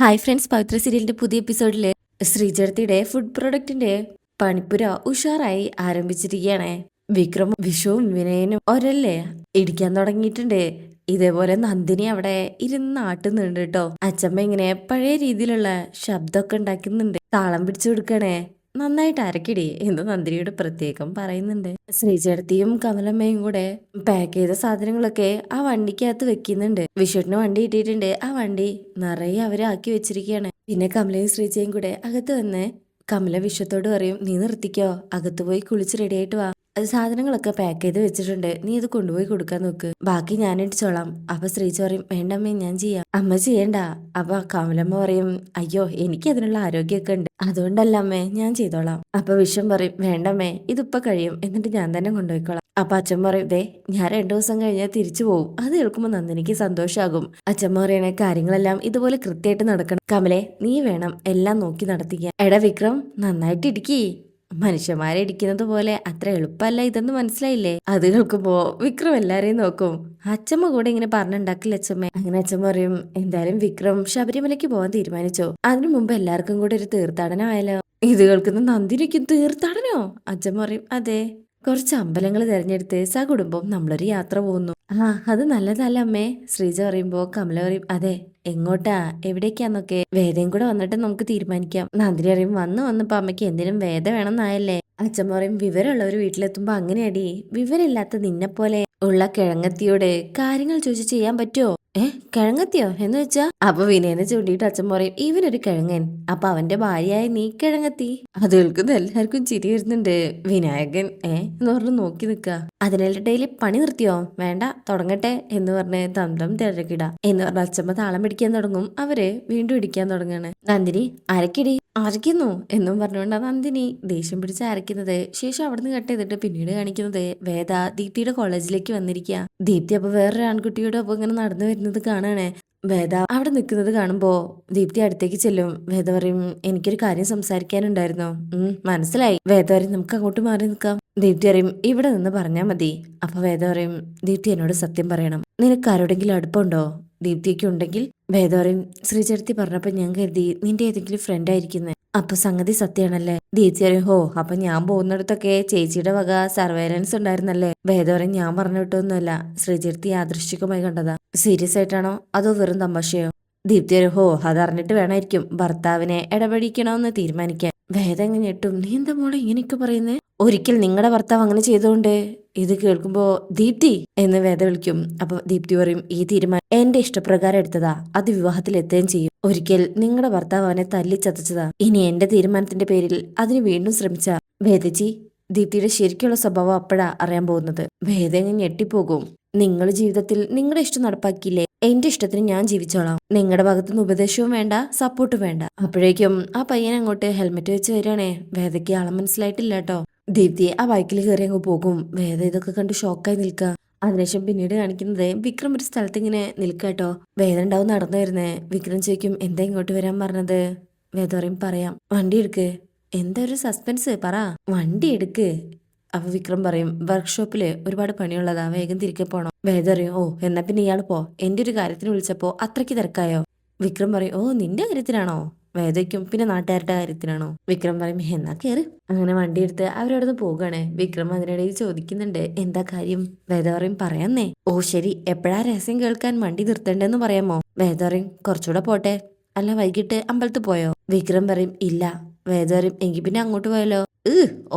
Hi friends, പവിത്ര സീരിയലിന്റെ പുതിയ എപ്പിസോഡില് ശ്രീചേർത്തിയുടെ food പ്രൊഡക്റ്റിന്റെ പണിപ്പുര ഉഷാറായി ആരംഭിച്ചിരിക്കുകയാണ്. വിക്രമും വിഷുവും വിനയനും ഒരല്ലേ ഇടിക്കാൻ തുടങ്ങിയിട്ടുണ്ട്. ഇതേപോലെ നന്ദിനി അവിടെ ഇരുന്ന് ആട്ടുന്നുണ്ട് കേട്ടോ. അച്ചമ്മ ഇങ്ങനെ പഴയ രീതിയിലുള്ള ശബ്ദമൊക്കെ ഉണ്ടാക്കുന്നുണ്ട്. താളം പിടിച്ചു കൊടുക്കണേ, നന്നായിട്ട് അരക്കിടി എന്ന് നന്ദിനിയോട് പ്രത്യേകം പറയുന്നുണ്ട്. ശ്രീചേട്ടത്തിയും കമലമ്മയും കൂടെ പാക്ക് ചെയ്ത സാധനങ്ങളൊക്കെ ആ വണ്ടിക്കകത്ത് വെക്കുന്നുണ്ട്. വിഷുവിന് വണ്ടി ഇട്ടിട്ടുണ്ട്. ആ വണ്ടി നിറയെ അവര് ആക്കി വെച്ചിരിക്കുകയാണ്. പിന്നെ കമലയും ശ്രീജയും കൂടെ അകത്ത് വന്ന് കമല വിഷത്തോട് പറയും, നീ നിർത്തിക്കോ, അകത്ത് പോയി കുളിച്ച് റെഡി ആയിട്ട് വാ, അത് സാധനങ്ങളൊക്കെ പാക്ക് ചെയ്ത് വെച്ചിട്ടുണ്ട്, നീ അത് കൊണ്ടുപോയി കൊടുക്കാൻ നോക്ക്, ബാക്കി ഞാൻ ഇടിച്ചോളാം. അപ്പൊ ശ്രീജ പറയും, വേണ്ടമ്മേ ഞാൻ ചെയ്യാം. അമ്മ ചെയ്യണ്ട. അപ്പൊ കമലമ്മ പറയും, അയ്യോ എനിക്ക് അതിനുള്ള ആരോഗ്യമൊക്കെ ഉണ്ട്, അതുകൊണ്ടല്ല അമ്മേ, ഞാൻ ചെയ്തോളാം. അപ്പൊ വിഷം പറയും, വേണ്ടമ്മേ ഇതിപ്പോ കഴിയും, എന്നിട്ട് ഞാൻ തന്നെ കൊണ്ടുപോയിക്കോളാം. അപ്പൊ അച്ഛൻ പറയും, ദേ ഞാൻ 2 ദിവസം കഴിഞ്ഞാൽ തിരിച്ചു പോകും. അത് കേൾക്കുമ്പോൾ നന്ദിനിക്ക് സന്തോഷമാകും. അച്ഛമ്മ പറയണേ, കാര്യങ്ങളെല്ലാം ഇതുപോലെ കൃത്യമായിട്ട് നടക്കണം. കമലെ നീ വേണം എല്ലാം നോക്കി നടത്തിക്കാൻ. എടാ വിക്രം, നന്നായിട്ട് ഇടിക്കി. മനുഷ്യന്മാരെ ഇടിക്കുന്നത് പോലെ അത്ര എളുപ്പമല്ല ഇതെന്ന് മനസ്സിലായില്ലേ? അത് കേൾക്കുമ്പോ വിക്രം എല്ലാരെയും നോക്കും. അച്ഛമ്മ കൂടെ ഇങ്ങനെ പറഞ്ഞുണ്ടാക്കില്ല അച്ഛമ്മ. അങ്ങനെ അച്ഛമ്മ പറയും, എന്തായാലും വിക്രം ശബരിമലയ്ക്ക് പോകാൻ തീരുമാനിച്ചോ? അതിനു മുമ്പ് എല്ലാവർക്കും കൂടെ ഒരു തീർത്ഥാടനം ആയാലോ? ഇത് കേൾക്കുന്ന നന്ദിനിക്കും തീർത്ഥാടനോ? അച്ഛമ്മ പറയും, അതെ, കുറച്ച് അമ്പലങ്ങൾ തിരഞ്ഞെടുത്ത് സകുടുംബം നമ്മളൊരു യാത്ര പോകുന്നു. അത് നല്ലതല്ല അമ്മേ. ശ്രീജ പറയുമ്പോ കമല പറയും, അതെ, എങ്ങോട്ടാ എവിടേക്കാന്നൊക്കെ വേദയും കൂടെ വന്നിട്ട് നമുക്ക് തീരുമാനിക്കാം. നന്ദിനി പറയും, വന്നപ്പോ അമ്മയ്ക്ക് എന്തിനും വേദ വേണമെന്നായല്ലേ? അച്ഛൻ പറയും, വിവരമുള്ളവർ വീട്ടിലെത്തുമ്പോ അങ്ങനെയടി, വിവരമില്ലാത്ത നിന്നെ പോലെ ഉള്ള കിഴങ്ങത്തിയോട് കാര്യങ്ങൾ ചോദിച്ച് ചെയ്യാൻ പറ്റുമോ? കിഴങ്ങത്തിയോ എന്ന് വെച്ചാ? അപ്പൊ വിനയനെ ചൂണ്ടിയിട്ട് അച്ഛൻ പറയും, ഇവനൊരു കിഴങ്ങൻ, അപ്പൊ അവന്റെ ഭാര്യയായ നീ കിഴങ്ങത്തി. അത് കേൾക്കുന്ന എല്ലാവർക്കും ചിരി വരുന്നുണ്ട്. വിനായകൻ എന്ന് പറഞ്ഞ് നോക്കി നിക്ക. അതിനെല്ലാം ഡെയിലി പണി നിർത്തിയോ? വേണ്ട, തുടങ്ങട്ടെ എന്ന് പറഞ്ഞ് തന്തം തിരക്കിട എന്ന് പറഞ്ഞ അച്ഛമ്മ താളം പിടിക്കാൻ തുടങ്ങും. അവര് വീണ്ടും ഇടിക്കാൻ തുടങ്ങാണ്. നന്ദിനി അരക്കിടി, അരയ്ക്കുന്നു എന്നും പറഞ്ഞുകൊണ്ട് നന്ദിനി ദേഷ്യം പിടിച്ച് അരയ്ക്കുന്നത്. ശേഷം അവിടുന്ന് കട്ട് ചെയ്തിട്ട് പിന്നീട് കാണിക്കുന്നത് വേദ ദീപ്തിയുടെ കോളേജിലേക്ക് വന്നിരിക്കുക. ദീപ്തി അപ്പൊ വേറൊരു ആൺകുട്ടിയുടെ ഒപ്പം ഇങ്ങനെ നടന്നു വരുന്നത് കാണാണേ. വേദ അവിടെ നിൽക്കുന്നത് കാണുമ്പോ ദീപ്തി അടുത്തേക്ക് ചെല്ലും. വേദ പറയും, എനിക്കൊരു കാര്യം സംസാരിക്കാനുണ്ടായിരുന്നു. മനസ്സിലായി. വേദ പറയും, നമുക്ക് അങ്ങോട്ട് മാറി നിൽക്കാം. ദീപ്തി പറയും, ഇവിടെ നിന്ന് പറഞ്ഞാ മതി. അപ്പൊ വേദ പറയും, ദീപ്തി എന്നോട് സത്യം പറയണം, നിനക്ക് ആരോടെങ്കിലും അടുപ്പുണ്ടോ? ദീപ്തിക്ക് ഉണ്ടെങ്കിൽ. വേദ പറയും, ശ്രീചേർത്തി പറഞ്ഞപ്പോ ഞാൻ കരുതി നിന്റെ ഏതെങ്കിലും ഫ്രണ്ട് ആയിരിക്കുന്നേ. അപ്പൊ സംഗതി സത്യമാണല്ലേ? ദീപ്തി പറയും, ഹോ, അപ്പൊ ഞാൻ പോകുന്നിടത്തൊക്കെ ചേച്ചിയുടെ വക സർവൈലൻസ് ഉണ്ടായിരുന്നല്ലേ? വേദ പറയും, ഞാൻ പറഞ്ഞു വിട്ടൊന്നുമല്ല, ശ്രീചേർത്തി യാദൃശ്ചികമായി കണ്ടതാ. സീരിയസ് ആയിട്ടാണോ അതോ വെറും തമാശയോ? ദീപ്തി പറയും, ഹോ, അതറിഞ്ഞിട്ട് വേണമായിരിക്കും ഭർത്താവിനെ ഇടപെടിക്കണമെന്ന് തീരുമാനിക്കാൻ. വേദ എങ്ങനെ ഞെട്ടും, നീ എന്താ മോളെ ഇങ്ങനെയൊക്കെ പറയുന്നേ? ഒരിക്കൽ നിങ്ങളുടെ ഭർത്താവ് അങ്ങനെ ചെയ്തോണ്ട്. ഇത് കേൾക്കുമ്പോ ദീപ്തി എന്ന് വേദ വിളിക്കും. അപ്പൊ ദീപ്തി പറയും, ഈ തീരുമാനം എന്റെ ഇഷ്ടപ്രകാരം എടുത്തതാ, അത് വിവാഹത്തിൽ എത്തുകയും ചെയ്യും. ഒരിക്കൽ നിങ്ങളുടെ ഭർത്താവ് അവനെ തല്ലിച്ചതച്ചതാ, ഇനി എന്റെ തീരുമാനത്തിന്റെ പേരിൽ അതിന് വീണ്ടും ശ്രമിച്ച വേദജി, ദീപ്തിയുടെ ശരിക്കുള്ള സ്വഭാവം അപ്പോഴാ അറിയാൻ പോകുന്നത്. വേദ എങ്ങനെ ഞെട്ടിപ്പോകും. നിങ്ങൾ ജീവിതത്തിൽ നിങ്ങളുടെ ഇഷ്ടം നടപ്പാക്കിയില്ലേ, എന്റെ ഇഷ്ടത്തിന് ഞാൻ ജീവിച്ചോളാം, നിങ്ങളുടെ ഭാഗത്തുനിന്ന് ഉപദേശവും വേണ്ട, സപ്പോർട്ടും വേണ്ട. അപ്പോഴേക്കും ആ പയ്യൻ അങ്ങോട്ട് ഹെൽമെറ്റ് വെച്ച് വരികയാണേ. വേദയ്ക്ക് ആളെ മനസ്സിലായിട്ടില്ല കേട്ടോ. ദീപ്തി ആ ബൈക്കിൽ കയറി അങ്ങ് പോകും. വേദ ഇതൊക്കെ കണ്ട് ഷോക്കായി നിൽക്കുക. അതിനുശേഷം പിന്നീട് കാണിക്കുന്നത് വിക്രം ഒരു സ്ഥലത്ത് ഇങ്ങനെ നിൽക്കാട്ടോ. വേദ ഉണ്ടാവും നടന്നു വരുന്നേ. വിക്രം ചോദിക്കും, എന്താ ഇങ്ങോട്ട് വരാൻ പറഞ്ഞത്? വേദ പറയും, പറയാം, വണ്ടി എടുക്ക്. എന്താ ഒരു സസ്പെൻസ്, പറ, വണ്ടി എടുക്ക്. അപ്പൊ വിക്രം പറയും, വർക്ക്ഷോപ്പില് ഒരുപാട് പണിയുള്ളതാ, വേഗം തിരികെ പോണം. വേദ പറയും, ഓ എന്നാ പിന്നെ ഇയാൾ പോ, എന്റെ ഒരു കാര്യത്തിന് വിളിച്ചപ്പോ അത്രയ്ക്ക് തിരക്കായോ? വിക്രം പറയും, ഓ നിന്റെ കാര്യത്തിനാണോ? വേദയ്ക്കും, പിന്നെ നാട്ടുകാരുടെ കാര്യത്തിനാണോ? വിക്രം പറയും, എന്നാ കേറ്. അങ്ങനെ വണ്ടി എടുത്ത് അവരവിടെ നിന്ന് പോവുകയാണ്. വിക്രം അതിനിടയിൽ ചോദിക്കുന്നുണ്ട്, എന്താ കാര്യം? വേദ പറയും, പറയാന്നേ. ഓ ശരി, എപ്പോഴാ രഹസ്യം കേൾക്കാൻ വണ്ടി നിർത്തേണ്ടെന്ന് പറയാമോ? വേദ പറയും, കുറച്ചുകൂടെ പോട്ടെ, അല്ല വൈകിട്ട് അമ്പലത്തിൽ പോയോ? വിക്രം പറയും, ഇല്ല. വേദ പറയും, എങ്കിൽ പിന്നെ അങ്ങോട്ട് പോയാലോ?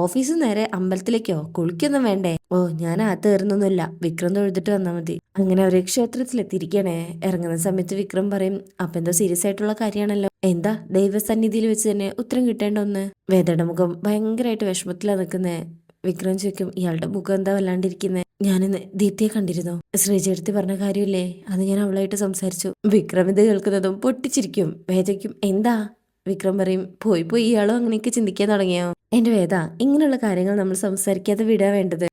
ഓഫീസിൽ നേരെ അമ്പലത്തിലേക്കോ? കുളിക്കൊന്നും വേണ്ടേ? ഓ ഞാൻ അകത്ത് കയറുന്നൊന്നുമില്ല, വിക്രം തൊഴുതിട്ട് വന്നാൽ മതി. അങ്ങനെ അവര് ക്ഷേത്രത്തിലെത്തിയിരിക്കണേ. ഇറങ്ങുന്ന സമയത്ത് വിക്രം പറയും, അപ്പൊ എന്തോ സീരിയസ് ആയിട്ടുള്ള കാര്യമാണല്ലോ, എന്താ? ദൈവസന്നിധിയിൽ വെച്ച് തന്നെ ഉത്തരം കിട്ടേണ്ട ഒന്ന്. വേദയുടെ മുഖം ഭയങ്കരമായിട്ട് വിഷമത്തിലാ നിൽക്കുന്നേ. വിക്രം ചോദിക്കും, ഇയാളുടെ മുഖം എന്താ വല്ലാണ്ടിരിക്കുന്നേ? ഞാനിന്ന് ദീപ്തിയെ കണ്ടിരുന്നു. ശ്രീചേർത്തി പറഞ്ഞ കാര്യമില്ലേ, അത് ഞാൻ അവളായിട്ട് സംസാരിച്ചു. വിക്രം ഇത് കേൾക്കുന്നതും പൊട്ടിച്ചിരിക്കും. വേദയ്ക്കും, എന്താ? വിക്രം പറയും, പോയി ഇയാളും അങ്ങനെയൊക്കെ ചിന്തിക്കാൻ തുടങ്ങിയോ? എന്റെ വേദ, ഇങ്ങനെയുള്ള കാര്യങ്ങൾ നമ്മൾ സംസാരിക്കാതെ വിടാ വേണ്ടത്.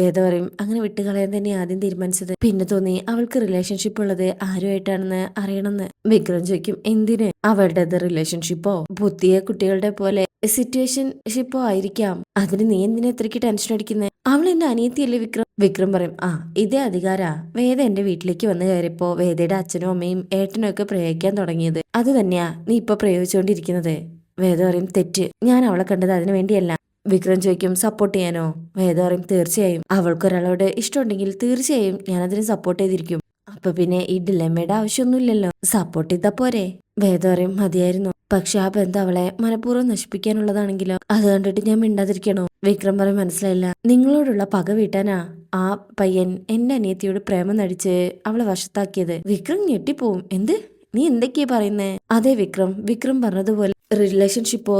വേദ പറയും, അങ്ങനെ വിട്ടുകളയാൻ തന്നെ ആദ്യം തീരുമാനിച്ചത്, പിന്നെ തോന്നി അവൾക്ക് റിലേഷൻഷിപ്പ് ഉള്ളത് ആരുമായിട്ടാണെന്ന് അറിയണമെന്ന്. വിക്രം ചോദിക്കും, എന്തിന്? അവളുടേത് റിലേഷൻഷിപ്പോ? പുതിയ കുട്ടികളുടെ പോലെ സിറ്റുവേഷൻഷിപ്പോ ആയിരിക്കാം. അതിന് നീ എന്തിനാ ഇത്രയ്ക്ക് ടെൻഷൻ അടിക്കുന്നേ? അവൾ എന്റെ അനിയത്തിയല്ലേ വിക്രം. വിക്രം പറയും, ആ ഇതേ അധികാരാ വേദ എന്റെ വീട്ടിലേക്ക് വന്നു കയറിയപ്പോ വേദയുടെ അച്ഛനും അമ്മയും ഏട്ടനും ഒക്കെ പ്രയോഗിക്കാൻ തുടങ്ങിയത്. അത് തന്നെയാ നീ ഇപ്പൊ പ്രയോഗിച്ചുകൊണ്ടിരിക്കുന്നത്. വേദ പറയും, തെറ്റ്. ഞാൻ അവളെ കണ്ടത് അതിനു വേണ്ടിയല്ല. വിക്രം ചോദിക്കും, സപ്പോർട്ട് ചെയ്യാനോ? വേദ പറയും, തീർച്ചയായും. അവൾക്കൊരാളോട് ഇഷ്ടമുണ്ടെങ്കിൽ തീർച്ചയായും ഞാനതിന് സപ്പോർട്ട് ചെയ്തിരിക്കും. അപ്പൊ പിന്നെ ഈ ഡിലെമ്മയുടെ ആവശ്യമൊന്നുമില്ലല്ലോ. സപ്പോർട്ട് ചെയ്താ പോരെ? വേദ പറയും, മതിയായിരുന്നു. പക്ഷെ ആ ബന്ധം അവളെ മനഃപൂർവ്വം നശിപ്പിക്കാനുള്ളതാണെങ്കിലോ? അത് കണ്ടിട്ട് ഞാൻ മിണ്ടാതിരിക്കണോ? വിക്രം പറയും, മനസ്സിലായില്ല. നിങ്ങളോടുള്ള പക വീട്ടാനാ ആ പയ്യൻ എന്റെ അനിയത്തിയോട് പ്രേമം നടിച്ച് അവളെ വശത്താക്കിയത്. വിക്രം ഞെട്ടിപ്പോവും. എന്ത്? നീ എന്തൊക്കെയാ പറയുന്നേ? അതെ വിക്രം. വിക്രം പറഞ്ഞതുപോലെ റിലേഷൻഷിപ്പോ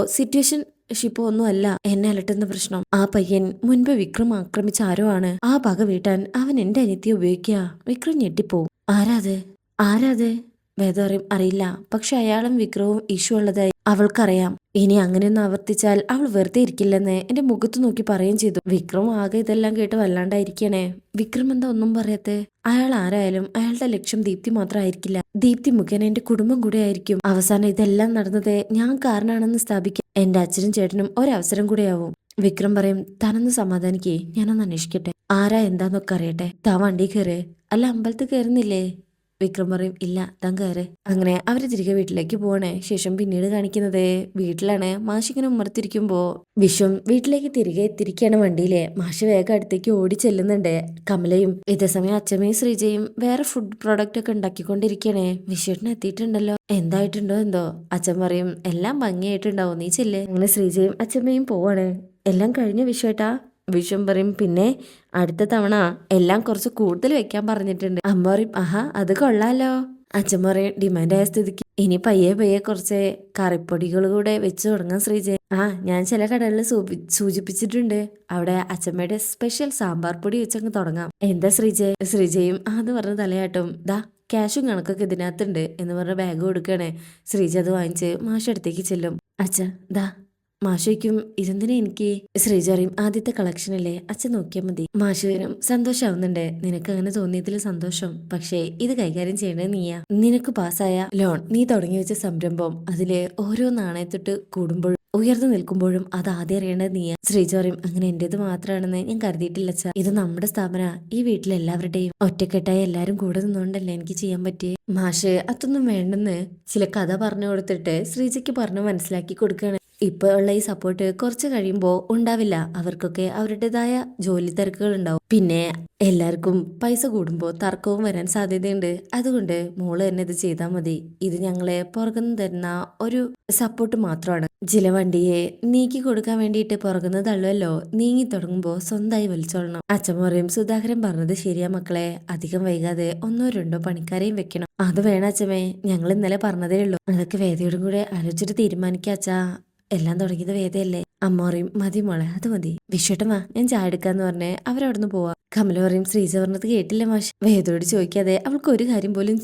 ഷിപ്പോ ഒന്നും അല്ല എന്നെ അലട്ടുന്ന പ്രശ്നം. ആ പയ്യൻ മുൻപ് വിക്രം ആക്രമിച്ച ആരോ ആണ്. ആ പക വീട്ടാൻ അവൻ എന്റെ അനിയത്തിയെ ഉപയോഗിക്കുക. വിക്രം ഞെട്ടിപ്പോവും. ആരാത്? ആരാത്? വേദ പറയും, അറിയില്ല. പക്ഷെ അയാളും വിക്രവും ഇഷ്യൂ ഉള്ളതായി അവൾക്കറിയാം. ഇനി അങ്ങനെയൊന്നും ആവർത്തിച്ചാൽ അവൾ വെറുതെ ഇരിക്കില്ലെന്ന് എന്റെ മുഖത്ത് നോക്കി പറയുകയും ചെയ്തു. വിക്രം ആകെ ഇതെല്ലാം കേട്ട് വല്ലാണ്ടായിരിക്കണേ. വിക്രം എന്താ ഒന്നും പറയാത്തെ? അയാൾ ആരായാലും അയാളുടെ ലക്ഷ്യം ദീപ്തി മാത്രമായിരിക്കില്ല. ദീപ്തി മുഖേന എന്റെ കുടുംബം കൂടെ ആയിരിക്കും. അവസാനം ഇതെല്ലാം നടന്നത് ഞാൻ കാരണമാണെന്ന് സ്ഥാപിക്കാൻ എന്റെ അച്ഛനും ചേട്ടനും ഒരവസരം കൂടെയാവും. വിക്രം പറയും, താനൊന്ന് സമാധാനിക്കേ, ഞാനൊന്ന് അന്വേഷിക്കട്ടെ. ആരാ എന്താന്നൊക്കെ അറിയട്ടെ. താൻ വണ്ടി കയറ്. അല്ല അമ്പലത്തിൽ കയറുന്നില്ലേ? വിക്രം പറയും, ഇല്ല, താൻ കയറ്. അങ്ങനെ അവര് തിരികെ വീട്ടിലേക്ക് പോവാണ്. ശേഷം പിന്നീട് കാണിക്കുന്നത് വീട്ടിലാണ്. മാഷ് ഇങ്ങനെ ഉമ്മർത്തിരിക്കുമ്പോ വിശ്വം വീട്ടിലേക്ക് തിരികെ എത്തിരിക്കുകയാണ് വണ്ടിയിലെ. മാഷ് വേഗം അടുത്തേക്ക് ഓടി ചെല്ലുന്നുണ്ട്. കമലയും ഇതേസമയം അച്ഛമ്മയും ശ്രീജയും വേറെ ഫുഡ് പ്രോഡക്റ്റ് ഒക്കെ ഉണ്ടാക്കിക്കൊണ്ടിരിക്കണേ. വിശ്വേട്ടന് എത്തിയിട്ടുണ്ടല്ലോ, എന്തായിട്ടുണ്ടോ എന്തോ? അച്ഛൻ പറയും, എല്ലാം ഭംഗിയായിട്ടുണ്ടാവും, നീ ചെല്ലേ. അങ്ങനെ ശ്രീജയും അച്ഛമ്മയും പോവാണ്. എല്ലാം കഴിഞ്ഞ വിശ്വേട്ടാ? വിശ്വം പറയും, പിന്നെ അടുത്ത തവണ എല്ലാം കുറച്ച് കൂടുതൽ വെക്കാൻ പറഞ്ഞിട്ടുണ്ട്. അമ്മ പറയും, ആഹാ അത് കൊള്ളാലോ. അച്ഛൻ പറയും, ഡിമാൻഡ് ആയ സ്ഥിതിക്ക് ഇനി പയ്യെ പയ്യെ കുറച്ച് കറിപ്പൊടികൾ കൂടെ വെച്ച് തുടങ്ങാം ശ്രീജയ്. ഞാൻ ചില കടകളിൽ സൂചിപ്പിച്ചിട്ടുണ്ട്. അവിടെ അച്ഛമ്മയുടെ സ്പെഷ്യൽ സാമ്പാർ പൊടി വെച്ചങ്ങ് തുടങ്ങാം. എന്താ ശ്രീജയ്? ശ്രീജയും അത് പറഞ്ഞ് തലയാട്ടും. ദാ ക്യാഷും കണക്കൊക്കെ ഇതിനകത്തുണ്ട് എന്ന് പറഞ്ഞ ബാഗ് കൊടുക്കണേ. ശ്രീജ അത് വാങ്ങിച്ച് മാഷടുത്തേക്ക് ചെല്ലും. അച്ഛ ദാ. മാഷയ്ക്കും ഇതെന്തിനാ എനിക്ക്? ശ്രീജ പറയും, ആദ്യത്തെ കളക്ഷനല്ലേ, അച്ഛൻ നോക്കിയാൽ മതി. മാഷുവിനും സന്തോഷാവുന്നുണ്ട്. നിനക്ക് അങ്ങനെ തോന്നിയതിൽ സന്തോഷം. പക്ഷേ ഇത് കൈകാര്യം ചെയ്യേണ്ടത് നീയാ. നിനക്ക് പാസ്സായ ലോൺ, നീ തുടങ്ങി വെച്ച സംരംഭം, അതില് ഓരോ നാണയത്തൊട്ട് കൂടുമ്പോഴും ഉയർന്നു നിൽക്കുമ്പോഴും അത് ആദ്യം അറിയേണ്ടത് നീയാ. ശ്രീജ പറയും, അങ്ങനെ എന്റേത് മാത്രമാണെന്ന് ഞാൻ കരുതിയിട്ടില്ല അച്ഛാ. ഇത് നമ്മുടെ സ്ഥാപന. ഈ വീട്ടിലെ എല്ലാവരുടെയും. ഒറ്റക്കെട്ടായി എല്ലാരും കൂടെ നിന്നുകൊണ്ടല്ലേ എനിക്ക് ചെയ്യാൻ പറ്റിയേ. മാഷ് അതൊന്നും വേണ്ടെന്ന് ചില കഥ പറഞ്ഞു കൊടുത്തിട്ട് ശ്രീജയ്ക്ക് പറഞ്ഞു മനസ്സിലാക്കി കൊടുക്കുകയാണ്. ഇപ്പൊ ഉള്ള ഈ സപ്പോർട്ട് കുറച്ച് കഴിയുമ്പോൾ ഉണ്ടാവില്ല. അവർക്കൊക്കെ അവരുടേതായ ജോലി തിരക്കുകൾ ഉണ്ടാവും. പിന്നെ എല്ലാവർക്കും പൈസ കൂടുമ്പോൾ തർക്കവും വരാൻ സാധ്യതയുണ്ട്. അതുകൊണ്ട് മോള് തന്നെ ഇത് ചെയ്താൽ മതി. ഇത് ഞങ്ങളെ പുറകുന്ന് തരുന്ന ഒരു സപ്പോർട്ട് മാത്രമാണ്. ചില വണ്ടിയെ നീക്കി കൊടുക്കാൻ വേണ്ടിയിട്ട് പുറകുന്ന് തള്ളുമല്ലോ, നീങ്ങി തുടങ്ങുമ്പോൾ സ്വന്തമായി വലിച്ചോളണം. അച്ഛൻ പറയും, സുധാകരൻ പറഞ്ഞത് ശരിയാ മക്കളെ, അധികം വൈകാതെ 1-2 പണിക്കാരെയും വെക്കണം. അത് വേണം അച്ഛമ്മേ, ഞങ്ങൾ ഇന്നലെ പറഞ്ഞതേ ഉള്ളൂ. അതൊക്കെ വേദയോടും കൂടെ ആലോചിച്ചിട്ട് തീരുമാനിക്കാച്ചാ. എല്ലാം തുടങ്ങിയത് വേദയല്ലേ. അമ്മ പറയും, മതി മോളെ, അത് മതി. വിശ്വട്ടൻ വാ, ഞാൻ ചായ എടുക്കാന്ന് പറഞ്ഞ് അവരവിടുന്ന് പോവാ. കമല പറയും, ശ്രീജ പറഞ്ഞത് കേട്ടില്ല മാഷ്. വേദയോട് ചോദിക്കാതെ അവൾക്ക് ഒരു കാര്യം പോലും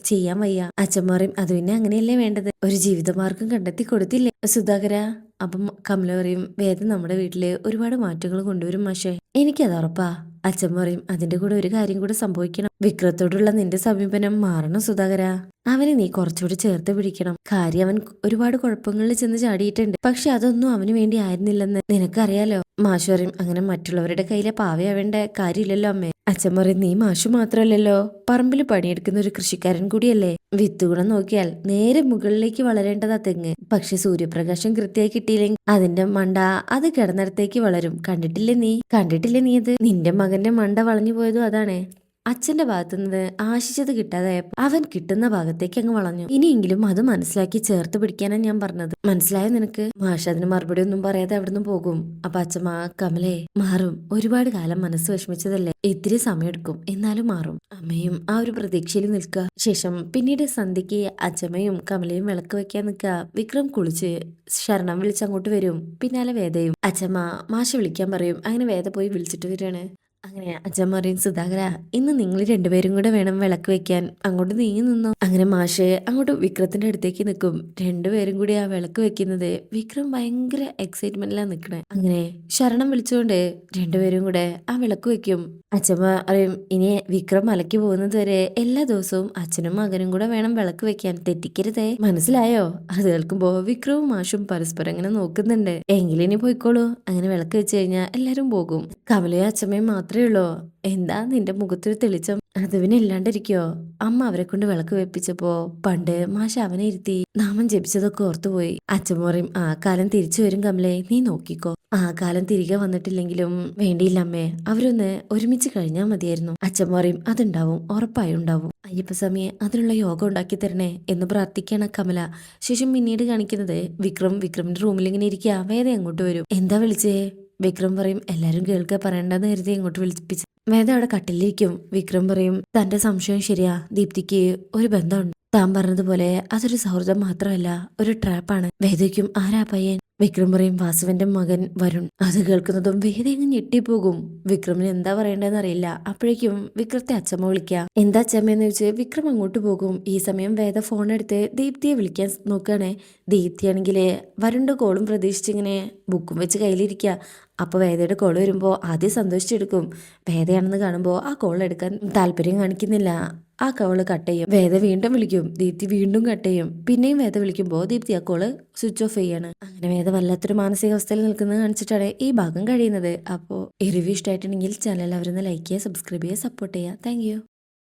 ചെയ്യാൻ വയ്യ. അച്ഛൻ പറയും, അത് പിന്നെ അങ്ങനെയല്ലേ വേണ്ടത്, ഒരു ജീവിതമാർഗം കണ്ടെത്തി കൊടുത്തില്ലേ സുധാകര. അപ്പം കമല പറയും, വേദ നമ്മുടെ വീട്ടില് ഒരുപാട് മാറ്റങ്ങൾ കൊണ്ടുവരും മാഷേ, എനിക്കത് ഉറപ്പാ. അച്ഛൻ പറയും, അതിന്റെ കൂടെ ഒരു കാര്യം കൂടെ സംഭവിക്കണം. വിക്രത്തോടുള്ള നിന്റെ സമീപനം മാറണം സുധാകര. അവനെ നീ കുറച്ചുകൂടി ചേർത്ത് പിടിക്കണം. കാര്യം അവൻ ഒരുപാട് കുഴപ്പങ്ങളിൽ ചെന്ന് ചാടിയിട്ടുണ്ട്. പക്ഷെ അതൊന്നും അവന് വേണ്ടി ആയിരുന്നില്ലെന്ന് നിനക്കറിയാലോ. മാഷു പറയും, അങ്ങനെ മറ്റുള്ളവരുടെ കയ്യിലെ പാവയാവേണ്ട കാര്യമില്ലല്ലോ അമ്മേ. അച്ഛൻ പറയും, നീ മാഷു മാത്രമല്ലല്ലോ, പറമ്പിൽ പണിയെടുക്കുന്ന ഒരു കൃഷിക്കാരൻ കൂടിയല്ലേ. വിത്തുകുണം നോക്കിയാൽ നേരെ മുകളിലേക്ക് വളരേണ്ടതാ തെങ്ങ്. പക്ഷെ സൂര്യപ്രകാശം കൃത്യമായി കിട്ടിയില്ലെങ്കിൽ അതിന്റെ മണ്ട അത് കിടന്നിടത്തേക്ക് വളരും. കണ്ടിട്ടില്ലേ നീ അത്? നിന്റെ മകന്റെ മണ്ട വളഞ്ഞു പോയതും അതാണ്. അച്ഛന്റെ ഭാഗത്തുനിന്ന് ആശിച്ചത് കിട്ടാതായപ്പോ അവൻ കിട്ടുന്ന ഭാഗത്തേക്ക് അങ്ങ് വളഞ്ഞു. ഇനിയെങ്കിലും അത് മനസ്സിലാക്കി ചേർത്ത് പിടിക്കാനാണ് ഞാൻ പറഞ്ഞത്. മനസ്സിലായോ നിനക്ക്? മാഷ അതിന് മറുപടി ഒന്നും പറയാതെ അവിടുന്ന് പോകും. അപ്പൊ അച്ഛമ്മ, കമലേ മാറും, ഒരുപാട് കാലം മനസ്സ് വിഷമിച്ചതല്ലേ, ഇത്തിരി സമയമെടുക്കും, എന്നാലും മാറും. അമ്മയും ആ ഒരു പ്രതീക്ഷയിൽ നിൽക്കുക. ശേഷം പിന്നീട് സന്ധ്യയ്ക്ക് അച്ഛമ്മയും കമലയും വിളക്ക് വെക്കാൻ നിൽക്കുക. വിക്രം കുളിച്ച് ശരണം വിളിച്ചങ്ങോട്ട് വരും. പിന്നാലെ വേദയും. അച്ഛമ്മ മാഷ വിളിക്കാൻ പറയും. അങ്ങനെ വേദ പോയി വിളിച്ചിട്ട് വരികയാണ്. അങ്ങനെ അച്ഛൻ പറയും, സുധാകര ഇന്ന് നിങ്ങൾ രണ്ടുപേരും കൂടെ വേണം വിളക്ക് വെക്കാൻ, അങ്ങോട്ട് നീങ്ങി നിന്നോ. അങ്ങനെ മാഷ് അങ്ങോട്ട് വിക്രത്തിന്റെ അടുത്തേക്ക് നിൽക്കും. രണ്ടുപേരും കൂടി ആ വിളക്ക് വെക്കുന്നത് വിക്രം ഭയങ്കര എക്സൈറ്റ്മെന്റിലാണ് നിൽക്കണേ. അങ്ങനെ ശരണം വിളിച്ചുകൊണ്ട് രണ്ടുപേരും കൂടെ ആ വിളക്ക് വെക്കും. അച്ഛൻ പറയും, ഇനി വിക്രം മലയ്ക്ക് പോകുന്നത് വരെ എല്ലാ ദിവസവും അച്ഛനും മകനും കൂടെ വേണം വിളക്ക് വെക്കാൻ, തെറ്റിക്കരുതേ, മനസ്സിലായോ. അത് കേൾക്കുമ്പോ വിക്രവും മാഷും പരസ്പരം ഇങ്ങനെ നോക്കുന്നുണ്ട്. എങ്കിലും ഇനി പോയിക്കോളൂ, അങ്ങനെ വിളക്ക് വെച്ച് കഴിഞ്ഞാൽ എല്ലാരും പോകും. കമലയും അച്ഛമ്മയും മാത്രമേ ഉള്ളൂ. എന്താ നിന്റെ മുഖത്തൊരു തെളിച്ചം, അത് പിന്നെ ഇല്ലാണ്ടിരിക്കോ. അമ്മ അവരെ കൊണ്ട് വിളക്ക് വെപ്പിച്ചപ്പോ പണ്ട് മാഷ് അവനെ ഇരുത്തി നാമം ജപിച്ചതൊക്കെ ഓർത്തുപോയി. അച്ഛൻ പറയും, ആ കാലം തിരിച്ചു വരും കമലേ, നീ നോക്കിക്കോ. ആ കാലം തിരികെ വന്നിട്ടില്ലെങ്കിലും വേണ്ടിയില്ല അമ്മേ, അവരൊന്ന് ഒരുമിച്ച് കഴിഞ്ഞാൽ മതിയായിരുന്നു. അച്ഛൻ പറയും, അതുണ്ടാവും, ഉറപ്പായും ഉണ്ടാവും. അയ്യപ്പസ്വാമിയെ അതിനുള്ള യോഗം ഉണ്ടാക്കി തരണേ എന്ന് പ്രാർത്ഥിക്കാണ് കമല. ശേഷം പിന്നീട് കാണിക്കുന്നത് വിക്രമിന്റെ റൂമിൽ ഇങ്ങനെ ഇരിക്കുക. വേദ അങ്ങോട്ട് വരും. എന്താ വിളിച്ചേ. വിക്രം പറയും, എല്ലാരും കേൾക്കുക, പറയണ്ടെന്ന് കരുതി ഇങ്ങോട്ട് വിളിപ്പിച്ചു. വേദ അവിടെ കട്ടിലിരിക്കും. വിക്രം പറയും, തന്റെ സംശയം ശരിയാ, ദീപ്തിക്ക് ഒരു ബന്ധമുണ്ട്. താൻ പറഞ്ഞതുപോലെ അതൊരു സൗഹൃദം മാത്രമല്ല, ഒരു ട്രാപ്പാണ്. വേദയ്ക്കും ആരാ പയ്യൻ. വിക്രം പറയും, വാസുവിന്റെ മകൻ വരുൺ. അത് കേൾക്കുന്നതും വേദ അങ്ങ് ഞെട്ടിപ്പോകും. വിക്രമിന് എന്താ പറയേണ്ടതെന്ന് അറിയില്ല. അപ്പോഴേക്കും വിക്രത്തെ അച്ഛമ്മ വിളിക്കാം. എന്താ അച്ഛമ്മയെന്ന് ചോദിച്ച് വിക്രം അങ്ങോട്ട് പോകും. ഈ സമയം വേദ ഫോൺ എടുത്ത് ദീപ്തിയെ വിളിക്കാൻ നോക്കുകയാണെ. ദീപ്തിയാണെങ്കില് വരുണിന്റെ കോളും പ്രതീക്ഷിച്ചിങ്ങനെ ബുക്കും വെച്ച് കയ്യിലിരിക്കുക. അപ്പോൾ വേദയുടെ കോൾ വരുമ്പോൾ ആദ്യം സന്തോഷിച്ചെടുക്കും. വേദയാണെന്ന് കാണുമ്പോൾ ആ കോൾ എടുക്കാൻ താല്പര്യം കാണിക്കുന്നില്ല. ആ കോള് കട്ട് ചെയ്യും. വേദ വീണ്ടും വിളിക്കും. ദീപ്തി വീണ്ടും കട്ട് ചെയ്യും. പിന്നെയും വേദ വിളിക്കുമ്പോൾ ദീപ്തി ആ കോള് സ്വിച്ച് ഓഫ് ചെയ്യാണ്. അങ്ങനെ വേദ വല്ലാത്തൊരു മാനസികാവസ്ഥയിൽ നിൽക്കുന്നത് കാണിച്ചിട്ടാണ് ഈ ഭാഗം കഴിയുന്നത്. അപ്പോൾ ഈ റിവ്യൂ ഇഷ്ടമായിട്ടുണ്ടെങ്കിൽ ചാനൽ അവരൊന്ന് ലൈക്ക് ചെയ്യുക, സബ്സ്ക്രൈബ് ചെയ്യുക, സപ്പോർട്ട് ചെയ്യുക. താങ്ക്